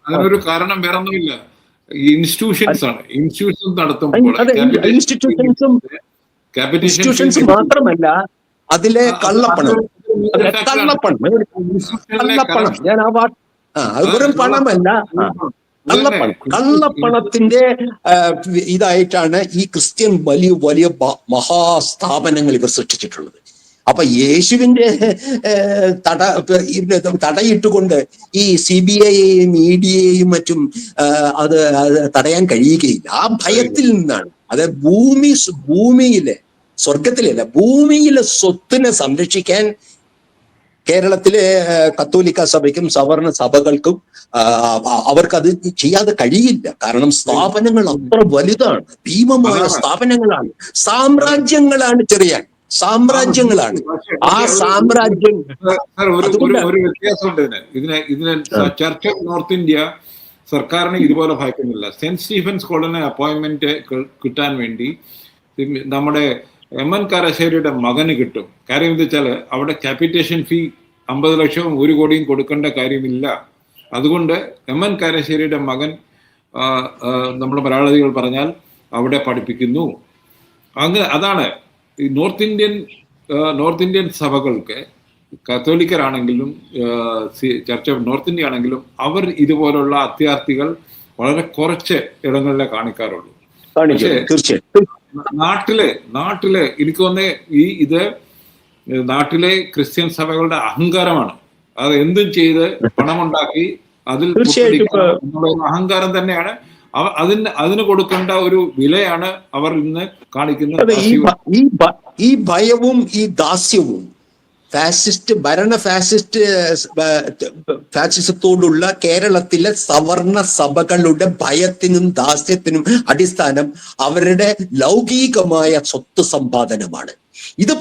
അതിനൊരു കാരണം വേറെ ഒന്നുമില്ല. ഈ ഇൻസ്റ്റിറ്റ്യൂഷൻസ് ആണ്. ഇൻസ്റ്റിറ്റ്യൂഷൻസ് നടത്തുമ്പോൾ ഇൻസ്റ്റിറ്റ്യൂഷൻസ് മാത്രമല്ല, അതിലെ കള്ളപ്പണം, ഞാൻ വെറും പണമല്ല, കള്ളപ്പണത്തിന്റെ ഇതായിട്ടാണ് ഈ ക്രിസ്ത്യൻ വലിയ വലിയ മഹാസ്ഥാപനങ്ങൾ ഇവർ സൃഷ്ടിച്ചിട്ടുള്ളത്. അപ്പൊ യേശുവിന്റെ തടയിട്ടുകൊണ്ട് ഈ CBIയെയും EDയെയും മറ്റും അത് തടയാൻ കഴിയുകയില്ല. ആ ഭയത്തിൽ നിന്നാണ്. അത് ഭൂമിയിലെ, സ്വർഗത്തിലല്ല, ഭൂമിയിലെ സ്വത്തിനെ സംരക്ഷിക്കാൻ കേരളത്തിലെ കത്തോലിക്ക സഭയ്ക്കും സവർണ സഭകൾക്കും അവർക്കത് ചെയ്യാതെ കഴിയില്ല. കാരണം സ്ഥാപനങ്ങൾ അത്ര വലുതാണ്, ഭീമമായ സ്ഥാപനങ്ങളാണ്, സാമ്രാജ്യങ്ങളാണ്, ചെറിയ സാമ്രാജ്യങ്ങളാണ്. ആ സാമ്രാജ്യം ഒരു വ്യത്യാസമുണ്ട് ഇതിന് ചർച്ച് ഓഫ് നോർത്ത് ഇന്ത്യ സർക്കാരിനെ ഇതുപോലെ ഭയക്കുന്നില്ല. സെന്റ് സ്റ്റീഫൻസ് കോളേജിന് അപ്പോയിന്റ്മെന്റ് കിട്ടാൻ വേണ്ടി നമ്മുടെ MN കാരശ്ശേരിയുടെ മകന് കിട്ടും. കാര്യം എന്താ വെച്ചാൽ അവിടെ ക്യാപിറ്റേഷൻ ഫീ 50 ലക്ഷവും 1 കോടിയും കൊടുക്കേണ്ട കാര്യമില്ല. അതുകൊണ്ട് MN കാരശ്ശേരിയുടെ മകൻ നമ്മുടെ മലയാളികൾ പറഞ്ഞാൽ അവിടെ പഠിപ്പിക്കുന്നു. അതാണ് ഈ നോർത്ത് ഇന്ത്യൻ സഭകൾക്ക്, കത്തോലിക്കരാണെങ്കിലും ചർച്ച് ഓഫ് നോർത്ത് ഇന്ത്യ ആണെങ്കിലും അവർ ഇതുപോലുള്ള അത്യാർത്ഥികൾ വളരെ കുറച്ച് ഇടങ്ങളിലെ കാണിക്കാറുള്ളൂ. പക്ഷേ നാട്ടിലെ എനിക്ക് തോന്നുന്നേ ഇത് നാട്ടിലെ ക്രിസ്ത്യൻ സഭകളുടെ അഹങ്കാരമാണ്. അത് എന്തും ചെയ്ത് പണമുണ്ടാക്കി അതിൽ അഹങ്കാരം തന്നെയാണ്. അതിന് കൊടുക്കേണ്ട ഒരു വിലയാണ് അവർ ഇന്ന് കാണിക്കുന്നത്. ഈ ഭയവും ഈ ദാസ്യവും ഫാസിസത്തോടുള്ള കേരളത്തിലെ സവർണ സഭകളുടെ ഭയത്തിനും ദാസ്യത്തിനും അടിസ്ഥാനം അവരുടെ ലൗകികമായ സ്വത്ത് സമ്പാദനമാണ്. ഇത്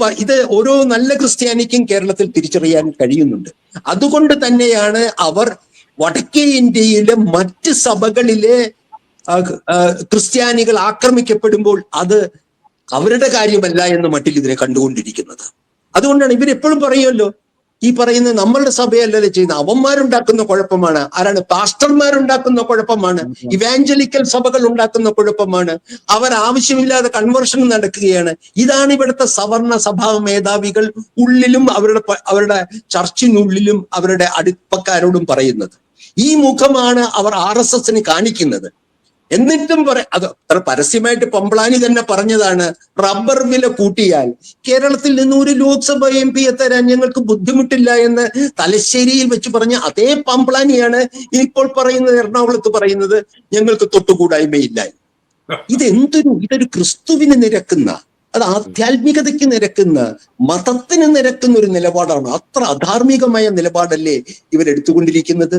ഓരോ നല്ല ക്രിസ്ത്യാനിക്കും കേരളത്തിൽ തിരിച്ചറിയാൻ കഴിയുന്നുണ്ട്. അതുകൊണ്ട് തന്നെയാണ് അവർ വടക്കേ ഇന്ത്യയിലെ മറ്റ് സഭകളിലെ ക്രിസ്ത്യാനികൾ ആക്രമിക്കപ്പെടുമ്പോൾ അത് അവരുടെ കാര്യമല്ല എന്ന മട്ടിൽ ഇതിനെ കണ്ടുകൊണ്ടിരിക്കുന്നത്. അതുകൊണ്ടാണ് ഇവരെപ്പോഴും പറയുമല്ലോ, ഈ പറയുന്നത് നമ്മളുടെ സഭയല്ലല്ലോ ചെയ്യുന്നത്, അവന്മാരുണ്ടാക്കുന്ന കുഴപ്പമാണ്. ആരാണ്? പാസ്റ്റർമാരുണ്ടാക്കുന്ന കുഴപ്പമാണ്, ഇവാഞ്ചലിക്കൽ സഭകൾ ഉണ്ടാക്കുന്ന കുഴപ്പമാണ്, അവർ ആവശ്യമില്ലാതെ കൺവേർഷൻ നടക്കുകയാണ്. ഇതാണ് ഇവിടുത്തെ സവർണ സഭാ മേധാവികൾ ഉള്ളിലും അവരുടെ ചർച്ചിനുള്ളിലും അവരുടെ അടുപ്പക്കാരോടും പറയുന്നത്. ഈ മുഖമാണ് അവർ RSSന് കാണിക്കുന്നത്. എന്നിട്ടും അത് പരസ്യമായിട്ട് പമ്പ്ളാനി തന്നെ പറഞ്ഞതാണ്, റബ്ബർ വില കൂട്ടിയാൽ കേരളത്തിൽ നിന്ന് ഒരു ലോക്സഭ MP തരാൻ ഞങ്ങൾക്ക് ബുദ്ധിമുട്ടില്ല എന്ന് തലശ്ശേരിയിൽ വെച്ച് പറഞ്ഞ അതേ പമ്പ്ളാനിയാണ് ഇപ്പോൾ പറയുന്നത്, എറണാകുളത്ത് പറയുന്നത് ഞങ്ങൾക്ക് തൊട്ടുകൂടായ്മയില്ല. ഇതൊരു ക്രിസ്തുവിന് നിരക്കുന്ന, അത് ആധ്യാത്മികതയ്ക്ക് നിരക്കുന്ന, മതത്തിന് നിരക്കുന്ന ഒരു നിലപാടാണ്. അത്ര അധാർമികമായ നിലപാടല്ലേ ഇവരെടുത്തുകൊണ്ടിരിക്കുന്നത്?